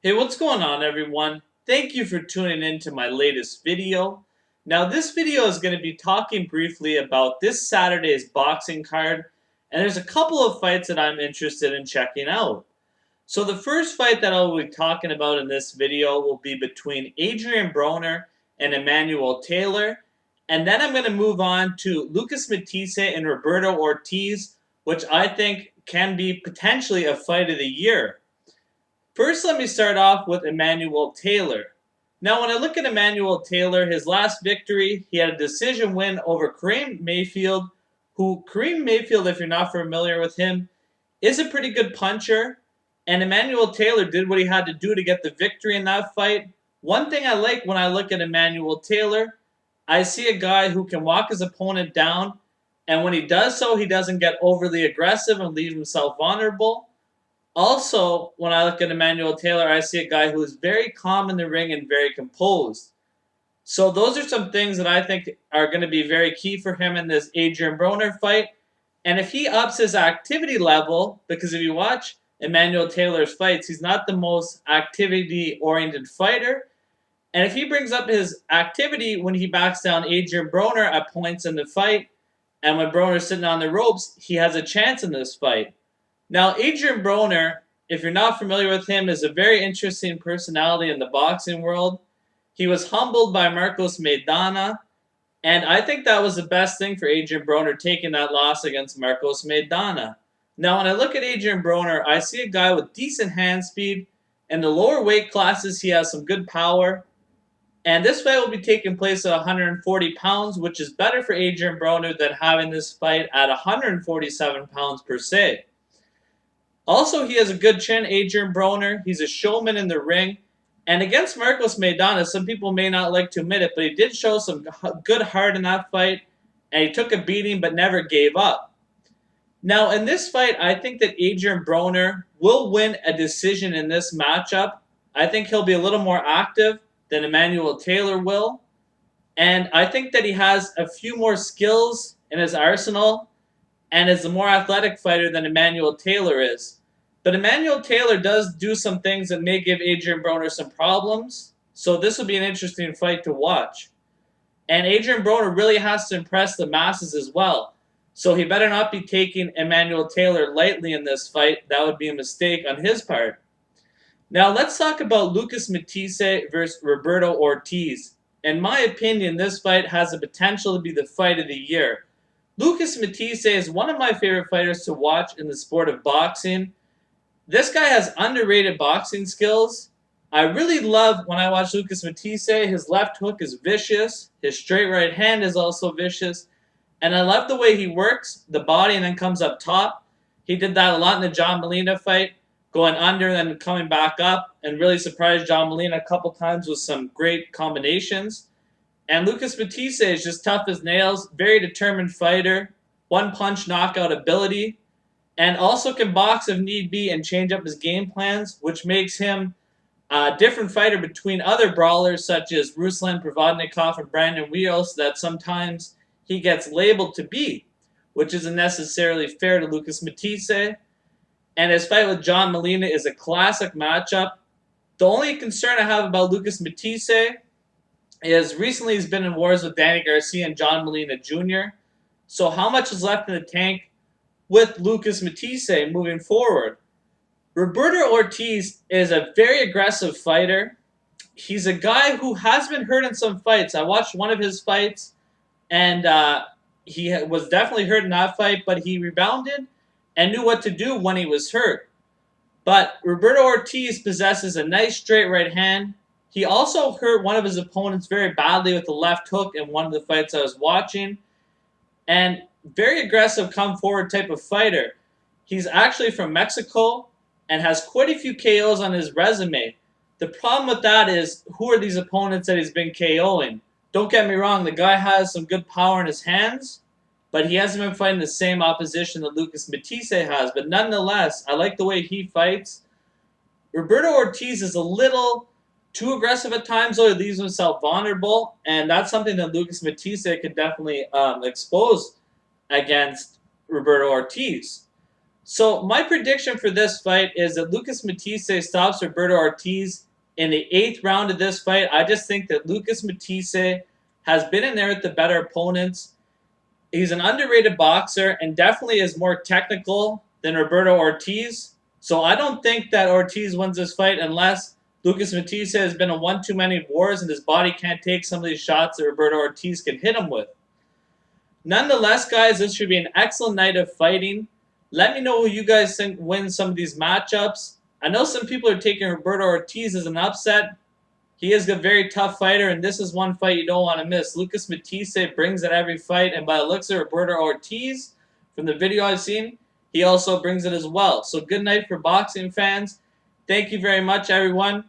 Hey, what's going on, everyone? Thank you for tuning in to my latest video. Now, this video is going to be talking briefly about this Saturday's boxing card, and there's a couple of fights that I'm interested in checking out. So the first fight that I'll be talking about in this video will be between Adrian Broner and Emmanuel Taylor, and then I'm going to move on to Lucas Matthysse and Roberto Ortiz, which I think can be potentially a fight of the year. First, let me start off with Emmanuel Taylor. Now, when I look at Emmanuel Taylor, his last victory, he had a decision win over Kareem Mayfield, who Kareem Mayfield, if you're not familiar with him, is a pretty good puncher. And Emmanuel Taylor did what he had to do to get the victory in that fight. One thing I like when I look at Emmanuel Taylor, I see a guy who can walk his opponent down, and when he does so, he doesn't get overly aggressive and leave himself vulnerable. Also, when I look at Emmanuel Taylor, I see a guy who is very calm in the ring and very composed. So those are some things that I think are going to be very key for him in this Adrian Broner fight. And if he ups his activity level, because if you watch Emmanuel Taylor's fights, he's not the most activity-oriented fighter. And if he brings up his activity when he backs down Adrian Broner at points in the fight, and when Broner's sitting on the ropes, he has a chance in this fight. Now, Adrian Broner, if you're not familiar with him, is a very interesting personality in the boxing world. He was humbled by Marcos Maidana, and I think that was the best thing for Adrian Broner, taking that loss against Marcos Maidana. Now, when I look at Adrian Broner, I see a guy with decent hand speed. In the lower weight classes, he has some good power. And this fight will be taking place at 140 pounds, which is better for Adrian Broner than having this fight at 147 pounds per se. Also, he has a good chin, Adrian Broner. He's a showman in the ring. And against Marcos Maidana, some people may not like to admit it, but he did show some good heart in that fight. And he took a beating but never gave up. Now, in this fight, I think that Adrian Broner will win a decision in this matchup. I think he'll be a little more active than Emmanuel Taylor will. And I think that he has a few more skills in his arsenal and is a more athletic fighter than Emmanuel Taylor is. But Emmanuel Taylor does do some things that may give Adrian Broner some problems. So this will be an interesting fight to watch. And Adrian Broner really has to impress the masses as well. So he better not be taking Emmanuel Taylor lightly in this fight. That would be a mistake on his part. Now let's talk about Lucas Matthysse versus Roberto Ortiz. In my opinion, this fight has the potential to be the fight of the year. Lucas Matthysse is one of my favorite fighters to watch in the sport of boxing. This guy has underrated boxing skills. I really love when I watch Lucas Matthysse. His left hook is vicious. His straight right hand is also vicious. And I love the way he works the body and then comes up top. He did that a lot in the John Molina fight, going under and then coming back up, and really surprised John Molina a couple times with some great combinations. And Lucas Matthysse is just tough as nails, very determined fighter, one-punch knockout ability, and also can box if need be and change up his game plans, which makes him a different fighter between other brawlers such as Ruslan Provodnikov and Brandon Wheels that sometimes he gets labeled to be, which isn't necessarily fair to Lucas Matthysse. And his fight with John Molina is a classic matchup. The only concern I have about Lucas Matthysse is recently he's been in wars with Danny Garcia and John Molina Jr. So how much is left in the tank with Lucas Matthysse moving forward? Roberto Ortiz is a very aggressive fighter. He's a guy who has been hurt in some fights. I watched one of his fights, and he was definitely hurt in that fight, but he rebounded and knew what to do when he was hurt. But Roberto Ortiz possesses a nice straight right hand. He also hurt one of his opponents very badly with the left hook in one of the fights I was watching. And very aggressive, come-forward type of fighter. He's actually from Mexico and has quite a few KOs on his resume. The problem with that is, who are these opponents that he's been KOing? Don't get me wrong, the guy has some good power in his hands, but he hasn't been fighting the same opposition that Lucas Matthysse has. But nonetheless, I like the way he fights. Roberto Ortiz is a little too aggressive at times, though. He leaves himself vulnerable, and that's something that Lucas Matthysse could definitely expose against Roberto Ortiz. So my prediction for this fight is that Lucas Matthysse stops Roberto Ortiz in the 8th round of this fight. I just think that Lucas Matthysse has been in there with the better opponents. He's an underrated boxer and definitely is more technical than Roberto Ortiz. So I don't think that Ortiz wins this fight unless Lucas Matthysse has been in one too many wars and his body can't take some of these shots that Roberto Ortiz can hit him with. Nonetheless, guys, this should be an excellent night of fighting. Let me know who you guys think wins some of these matchups. I know some people are taking Roberto Ortiz as an upset. He is a very tough fighter, and this is one fight you don't want to miss. Lucas Matthysse brings it every fight, and by the looks of Roberto Ortiz, from the video I've seen, he also brings it as well. So good night for boxing fans. Thank you very much, everyone.